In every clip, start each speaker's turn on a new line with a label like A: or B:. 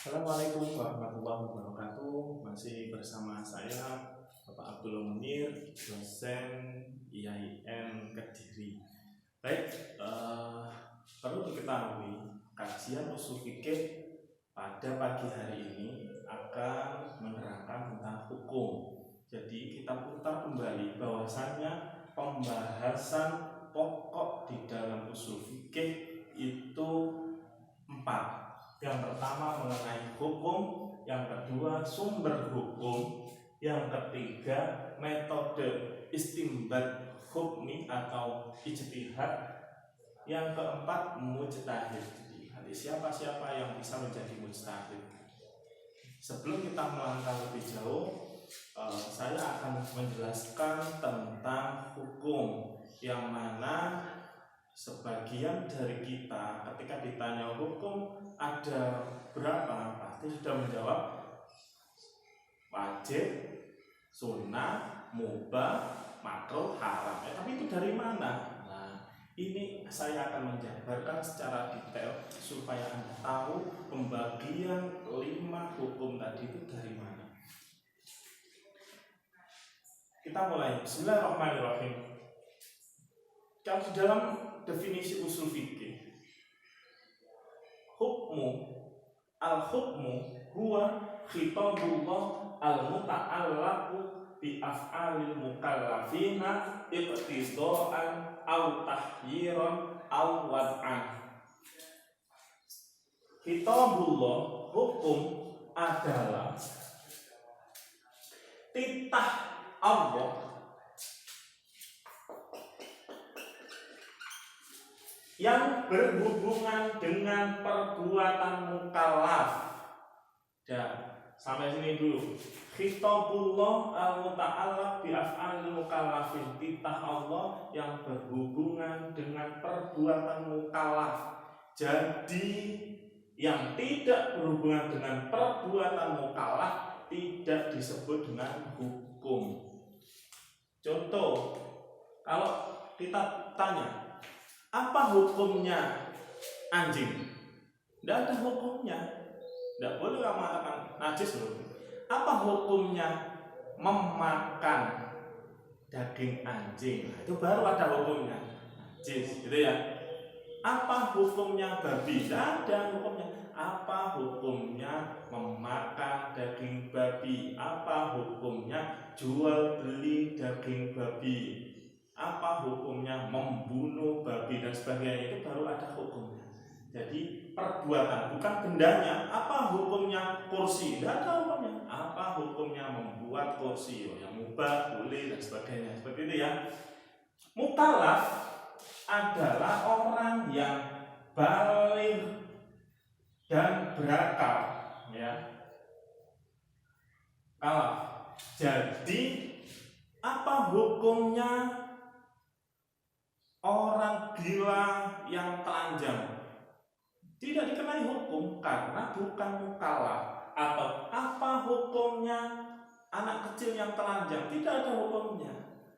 A: Assalamualaikum warahmatullahi wabarakatuh. Masih bersama saya Bapak Abdul Munir, dosen IAIN Kediri. Baik, perlu diketahui kajian usul fikih pada pagi hari ini akan menerangkan tentang hukum. Jadi kita putar kembali bahwasannya pembahasan pokok di dalam usul fikih itu 4. Yang pertama mengenai hukum, yang kedua sumber hukum, yang ketiga metode istinbat hukmi atau ijtihad, yang keempat mujtahid. Jadi siapa-siapa yang bisa menjadi mujtahid. Sebelum kita melangkah lebih jauh, saya akan menjelaskan tentang hukum, yang mana sebagian dari kita ketika ditanya hukum ada berapa, pasti sudah menjawab wajib, sunnah, mubah, makruh, haram. Tapi itu dari mana? Nah, ini saya akan menjabarkan secara detail supaya Anda tahu pembagian 5 hukum tadi itu dari mana. Kita mulai. Bismillahirrahmanirrahim. Kalau di dalam definisi usul fikih, al-hukmu huwa khitabullah al-muta'allaqu bi af'alil mukallafina iqtidaan aw tahyiran aw wad'an. Khitabullah, hukum adalah titah Allah yang berhubungan dengan perbuatan mukallaf. Dan sampai sini dulu. Khitabullah al-muta'allaq bi af'alil mukallafin, titah Allah yang berhubungan dengan perbuatan mukallaf. Jadi yang tidak berhubungan dengan perbuatan mukallaf tidak disebut dengan hukum. Contoh, kalau kita tanya, apa hukumnya anjing? Tidak ada hukumnya. Tidak boleh kamu mengatakan najis loh. Apa hukumnya memakan daging anjing? Nah, itu baru ada hukumnya. Najis, gitu ya. Apa hukumnya babi? Tidak ada hukumnya. Apa hukumnya memakan daging babi? Apa hukumnya jual beli daging babi? Apa hukumnya membunuh babi dan sebagainya, itu baru ada hukumnya. Jadi perbuatan, bukan bendanya. Apa hukumnya kursi? Tidak ada hukumnya. Apa hukumnya membuat kursi? Yang mubah, boleh dan sebagainya. Seperti itu ya. Mukallaf adalah orang yang baligh dan berakal, ya. Kalaf. Jadi apa hukumnya orang gila yang telanjang? Tidak dikenai hukum karena bukan mukallaf. Atau apa hukumnya anak kecil yang telanjang? Tidak ada hukumnya.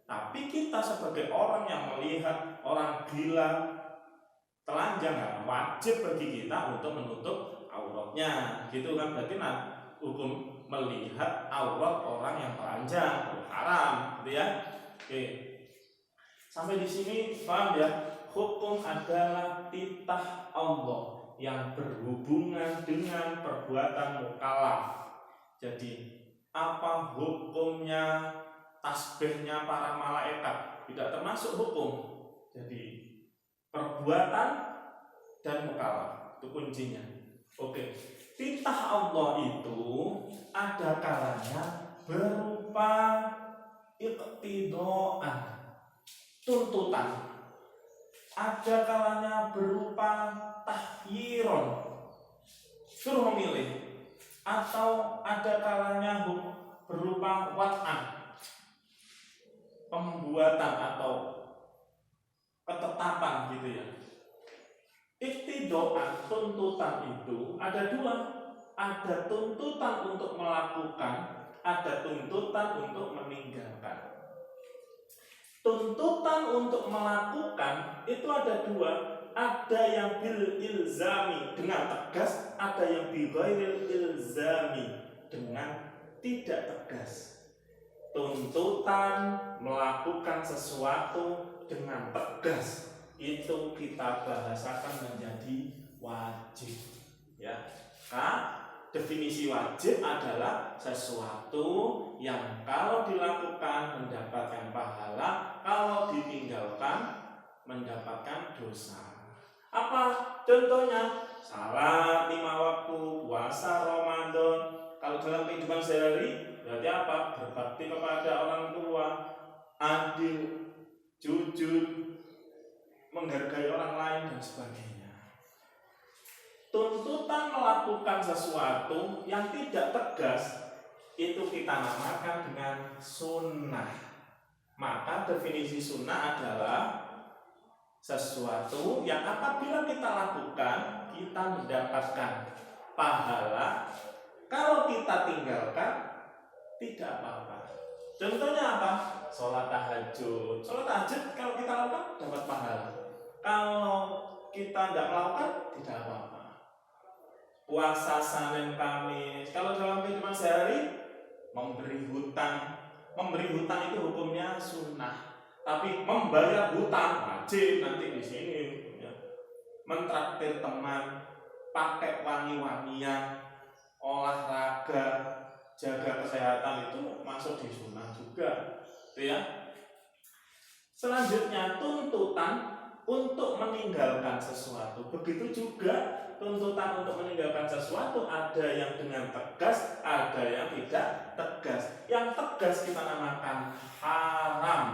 A: Tapi kita sebagai orang yang melihat orang gila telanjang, wajib bagi kita untuk menutup auratnya, gitu kan? Berarti hukum melihat aurat orang yang telanjang haram, gitu ya. Oke. Sampai di sini paham ya? Hukum adalah titah Allah yang berhubungan dengan perbuatan mukallaf. Jadi apa hukumnya tasbihnya para malaikat? Tidak termasuk hukum. Jadi perbuatan dan mukallaf itu kuncinya. Oke. Titah Allah itu ada kalanya berupa iqtidaan, tuntutan. Ada kalanya berupa tahyiron, suruh memilih. Atau ada kalanya berupa wad'an, pembuatan atau ketetapan, gitu ya. Iqtidaan, tuntutan itu ada 2. Ada tuntutan untuk melakukan, ada tuntutan untuk meninggalkan. Tuntutan untuk melakukan itu ada 2. ada yang bil ilzami dengan tegas, ada yang bi ghairil ilzami dengan tidak tegas. Tuntutan melakukan sesuatu dengan tegas itu kita bahasakan menjadi wajib, ya. Definisi wajib adalah sesuatu yang kalau dilakukan mendapatkan pahala, kalau ditinggalkan mendapatkan dosa. Apa contohnya? Salat 5 waktu, puasa Ramadan. Kalau dalam kehidupan sehari berarti apa? Berbakti kepada orang tua, adil, jujur, menghargai orang lain dan sebagainya. Tuntutan melakukan sesuatu yang tidak tegas itu kita namakan dengan sunnah. Maka definisi sunnah adalah sesuatu yang apabila kita lakukan kita mendapatkan pahala, kalau kita tinggalkan tidak apa-apa. Contohnya apa? Sholat tahajud. Sholat tahajud kalau kita lakukan dapat pahala, kalau kita tidak melakukan tidak apa-apa. Puasa Senin Kamis, kalau dalam kehidupan sehari memberi hutang itu hukumnya sunnah, tapi membayar hutang wajib nanti di sini, ya. Mentraktir teman, pakai wangi-wangian, olahraga, jaga kesehatan itu masuk di sunnah juga, ya. Selanjutnya tuntutan untuk meninggalkan sesuatu, begitu juga tuntutan untuk meninggalkan sesuatu ada yang dengan tegas, ada yang tidak tegas. Yang tegas kita namakan haram.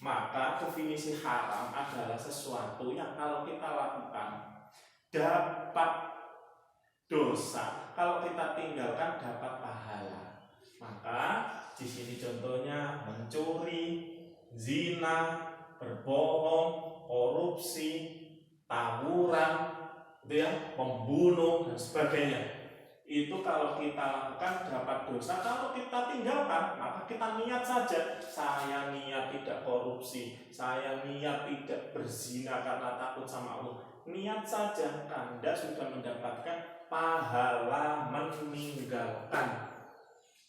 A: Maka definisi haram adalah sesuatu yang kalau kita lakukan dapat dosa, kalau kita tinggalkan dapat pahala. Maka di sini contohnya mencuri, zina, berbohong, korupsi, tawuran, membunuh dan sebagainya. Itu kalau kita lakukan dapat dosa, kalau kita tinggalkan maka kita niat saja, saya niat tidak korupsi, saya niat tidak berzina karena takut sama Allah. Niat saja, Anda sudah mendapatkan pahala meninggalkan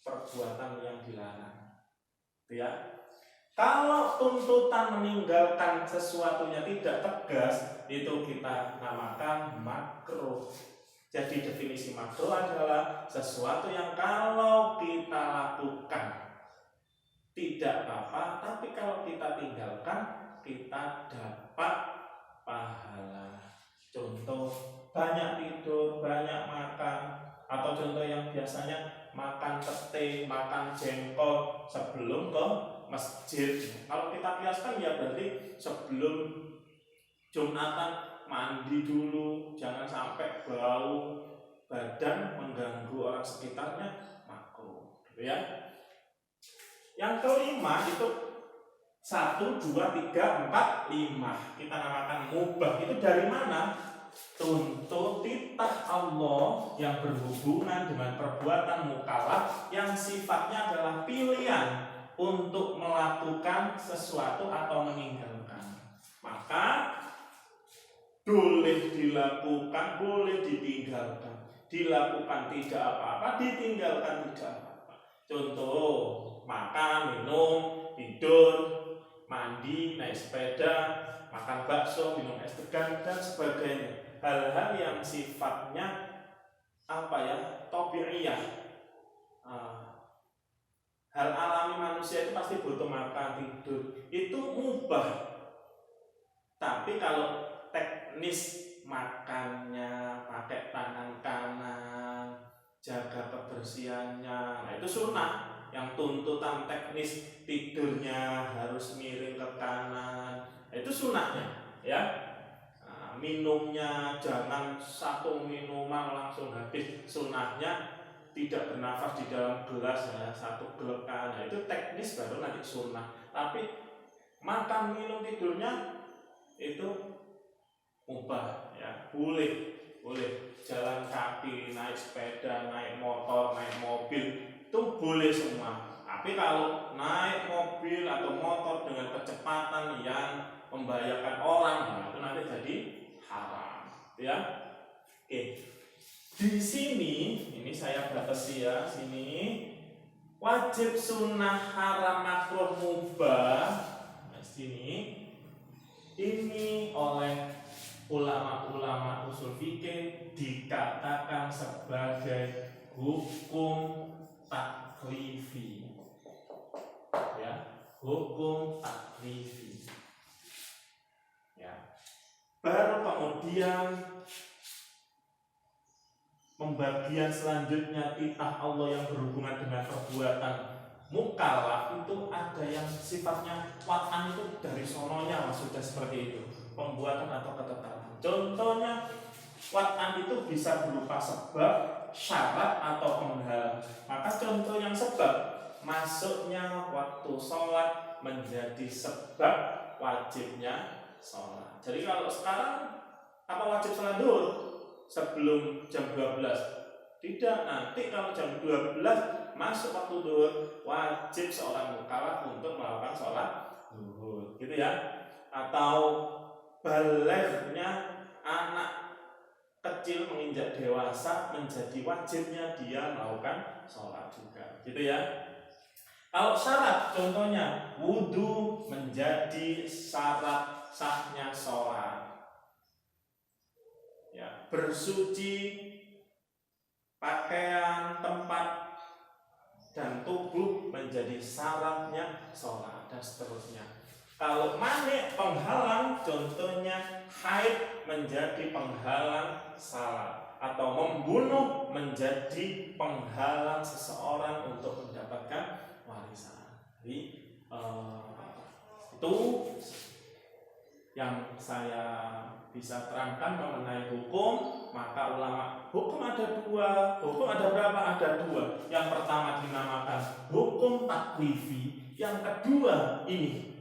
A: perbuatan yang dilarang. Ya. Kalau tuntutan meninggalkan sesuatunya tidak tegas, itu kita namakan makruh. Jadi definisi makruh adalah sesuatu yang kalau kita lakukan tidak apa-apa, tapi kalau kita tinggalkan kita dapat pahala. Contoh, banyak tidur, banyak makan, atau contoh yang biasanya makan pete, makan jengkol sebelum ke masjid. Kalau kita kiaskan ya berarti sebelum Jumatan mandi dulu, jangan sampai bau badan mengganggu orang sekitarnya, makruh, ya. Yang kelima itu 1, 2, 3, 4, 5 kita namakan mubah. Itu dari mana? Tuntut titah Allah yang berhubungan dengan perbuatan mukallaf yang sifatnya adalah pilihan untuk melakukan sesuatu atau meninggalkan. Maka boleh dilakukan, boleh ditinggalkan. Dilakukan tidak apa-apa, ditinggalkan tidak apa-apa. Contoh, makan, minum, tidur, mandi, naik sepeda, makan bakso, minum es degan dan sebagainya. Hal-hal yang sifatnya tabi'iyah. Hal alami manusia itu pasti butuh makan, tidur. Itu mubah. Tapi kalau teknis makannya, pakai tangan kanan, jaga kebersihannya, nah itu sunnah. Yang tuntutan teknis tidurnya harus miring ke kanan, nah itu sunnahnya, ya. Nah, minumnya jangan satu minuman langsung habis, sunnahnya tidak bernafas di dalam gelas, ya, satu gelekan. Nah itu teknis baru nanti sunnah. Tapi makan, minum, tidurnya itu mubah, ya, boleh jalan kaki, naik sepeda, naik motor, naik mobil itu boleh semua. Tapi kalau naik mobil atau motor dengan kecepatan yang membahayakan orang, nah itu nanti jadi haram, ya. Oke. Di sini, ini saya batasi ya, sini wajib, sunnah, haram, makruh, mubah. Nah, sini ini oleh ulama-ulama usul fikih dikatakan sebagai hukum taklifi. Ya, hukum taklifi. Ya. Baru kemudian pembagian selanjutnya titah Allah yang berhubungan dengan perbuatan mukallaf itu ada yang sifatnya wat'an, itu dari sononya sudah seperti itu, pembuatan atau ketetapan. Contohnya wat'an itu bisa berupa sebab, syarat atau penghalang. Maka contoh yang sebab, masuknya waktu sholat menjadi sebab wajibnya sholat. Jadi kalau sekarang apa wajib sholat duhur sebelum jam 12? Tidak, nanti kalau jam 12 masuk waktu duhur, wajib seorang mukallaf untuk melakukan sholat duhur, gitu ya. Atau balaghnya anak kecil menginjak dewasa menjadi wajibnya dia melakukan sholat juga, gitu ya. Kalau syarat, contohnya wudhu menjadi syarat sahnya sholat. Ya, bersuci pakaian, tempat, dan tubuh menjadi syaratnya sholat, dan seterusnya. Kalau mani penghalang, contohnya haid menjadi penghalang salat, atau membunuh menjadi penghalang seseorang untuk mendapatkan warisan. Jadi itu yang saya bisa terangkan mengenai hukum. Maka ulama, hukum ada dua. Hukum ada berapa? Ada dua. Yang pertama dinamakan hukum taklifi. Yang kedua ini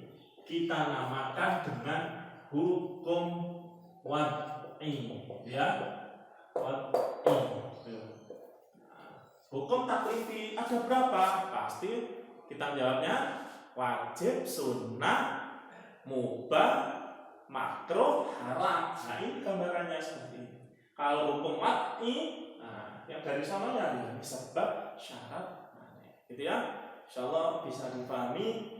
A: kita namakan dengan hukum wad'i, ya, wad'i. Hukum taklifi ada berapa? Pasti kita jawabnya wajib, sunnah, mubah, makruh, haram. Nah, ini gambarannya seperti ini. Kalau hukum wad'i, nah, yang dari sananya ini sebab, syarat, gitu ya. Insyaallah bisa dipahami.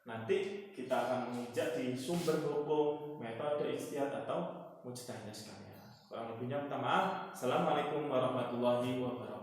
A: Nanti kita akan menginjak di sumber hukum, metode ijtihad atau mujtahid sekalian. Kurang lebihnya minta maaf. Assalamualaikum warahmatullahi wabarakatuh.